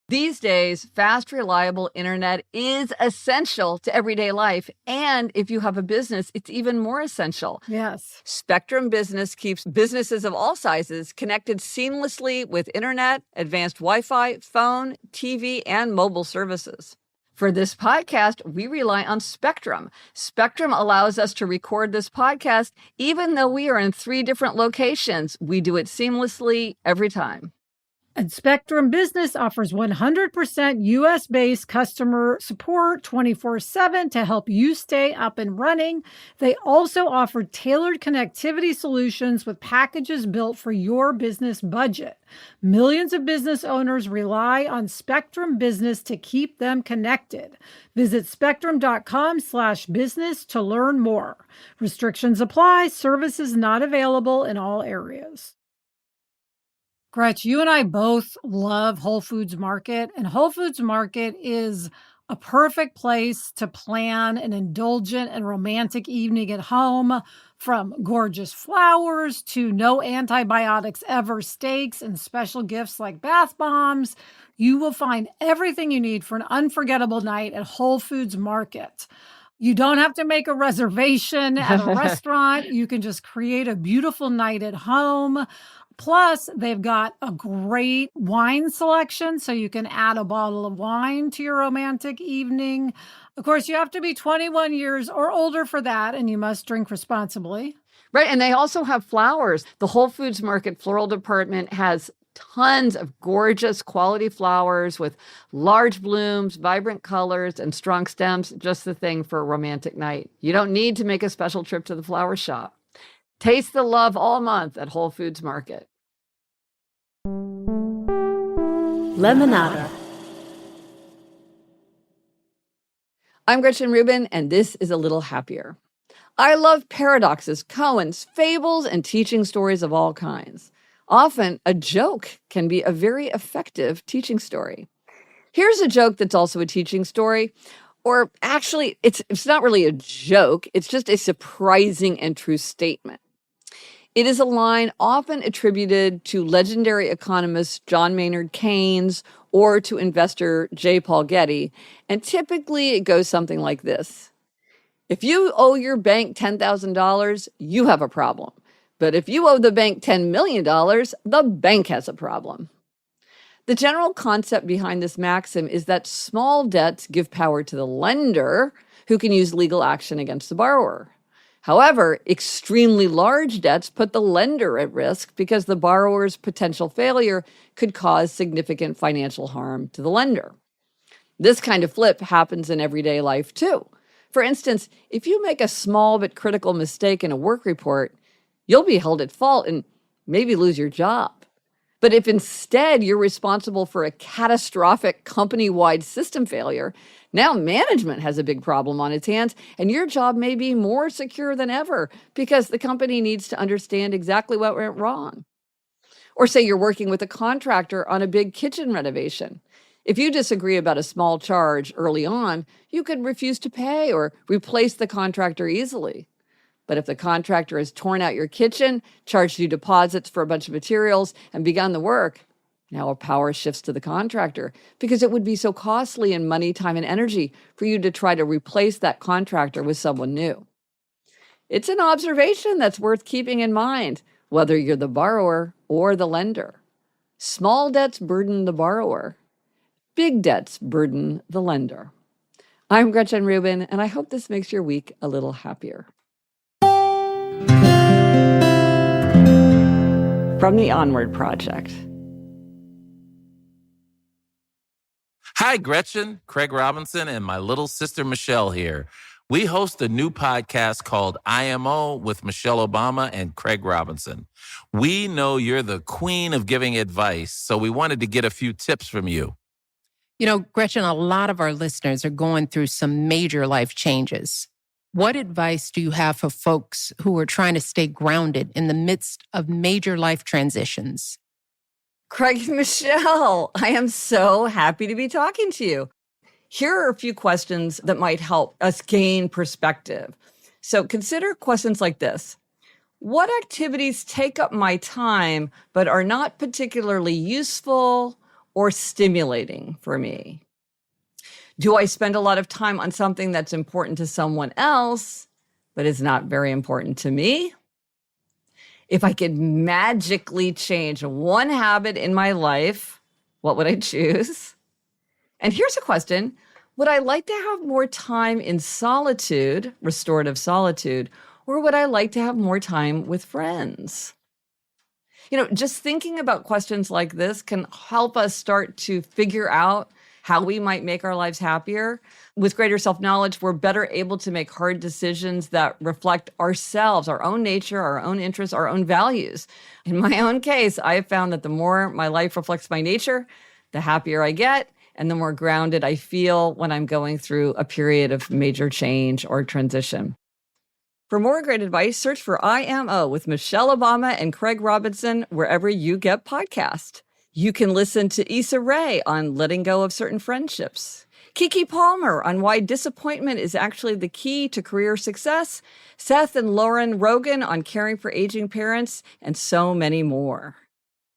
These days, fast, reliable internet is essential to everyday life. And if you have a business, it's even more essential. Yes. Spectrum Business keeps businesses of all sizes connected seamlessly with internet, advanced Wi-Fi, phone, TV, and mobile services. For this podcast, we rely on Spectrum. Spectrum allows us to record this podcast even though we are in 3 different locations. We do it seamlessly every time. And Spectrum Business offers 100% US-based customer support 24/7 to help you stay up and running. They also offer tailored connectivity solutions with packages built for your business budget. Millions of business owners rely on Spectrum Business to keep them connected. Visit spectrum.com/business to learn more. Restrictions apply. Services not available in all areas. Gretch, you and I both love Whole Foods Market, and Whole Foods Market is a perfect place to plan an indulgent and romantic evening at home, from gorgeous flowers to no antibiotics ever steaks and special gifts like bath bombs. You will find everything you need for an unforgettable night at Whole Foods Market. You don't have to make a reservation at a restaurant. You can just create a beautiful night at home. Plus, they've got a great wine selection, so you can add a bottle of wine to your romantic evening. Of course, you have to be 21 years or older for that, and you must drink responsibly. Right, and they also have flowers. The Whole Foods Market floral department has tons of gorgeous quality flowers with large blooms, vibrant colors, and strong stems, just the thing for a romantic night. You don't need to make a special trip to the flower shop. Taste the love all month at Whole Foods Market. Lemonada. I'm Gretchen Rubin, and this is A Little Happier. I love paradoxes, koans, fables, and teaching stories of all kinds. Often, a joke can be a very effective teaching story. Here's a joke that's also a teaching story. Or actually, it's not really a joke. It's just a surprising and true statement. It is a line often attributed to legendary economist John Maynard Keynes or to investor J. Paul Getty. And typically it goes something like this. If you owe your bank $10,000, you have a problem. But if you owe the bank $10 million, the bank has a problem. The general concept behind this maxim is that small debts give power to the lender, who can use legal action against the borrower. However, extremely large debts put the lender at risk because the borrower's potential failure could cause significant financial harm to the lender. This kind of flip happens in everyday life too. For instance, if you make a small but critical mistake in a work report, you'll be held at fault and maybe lose your job. But if instead you're responsible for a catastrophic company-wide system failure, now management has a big problem on its hands, and your job may be more secure than ever because the company needs to understand exactly what went wrong. Or say you're working with a contractor on a big kitchen renovation. If you disagree about a small charge early on, you could refuse to pay or replace the contractor easily. But if the contractor has torn out your kitchen, charged you deposits for a bunch of materials, and begun the work, now power shifts to the contractor because it would be so costly in money, time, and energy for you to try to replace that contractor with someone new. It's an observation that's worth keeping in mind, whether you're the borrower or the lender. Small debts burden the borrower. Big debts burden the lender. I'm Gretchen Rubin, and I hope this makes your week a little happier. From the Onward Project. Hi, Gretchen, Craig Robinson, and my little sister Michelle here. We host a new podcast called IMO with Michelle Obama and Craig Robinson. We know you're the queen of giving advice, so we wanted to get a few tips from you. You know, Gretchen, a lot of our listeners are going through some major life changes. What advice do you have for folks who are trying to stay grounded in the midst of major life transitions? Craig and Michelle, I am so happy to be talking to you. Here are a few questions that might help us gain perspective. So consider questions like this. What activities take up my time but are not particularly useful or stimulating for me? Do I spend a lot of time on something that's important to someone else, but is not very important to me? If I could magically change one habit in my life, what would I choose? And here's a question. Would I like to have more time in solitude, restorative solitude, or would I like to have more time with friends? Just thinking about questions like this can help us start to figure out how we might make our lives happier. With greater self-knowledge, we're better able to make hard decisions that reflect ourselves, our own nature, our own interests, our own values. In my own case, I have found that the more my life reflects my nature, the happier I get, and the more grounded I feel when I'm going through a period of major change or transition. For more great advice, search for IMO with Michelle Obama and Craig Robinson wherever you get podcasts. You can listen to Issa Rae on letting go of certain friendships, Kiki Palmer on why disappointment is actually the key to career success, Seth and Lauren Rogan on caring for aging parents, and so many more.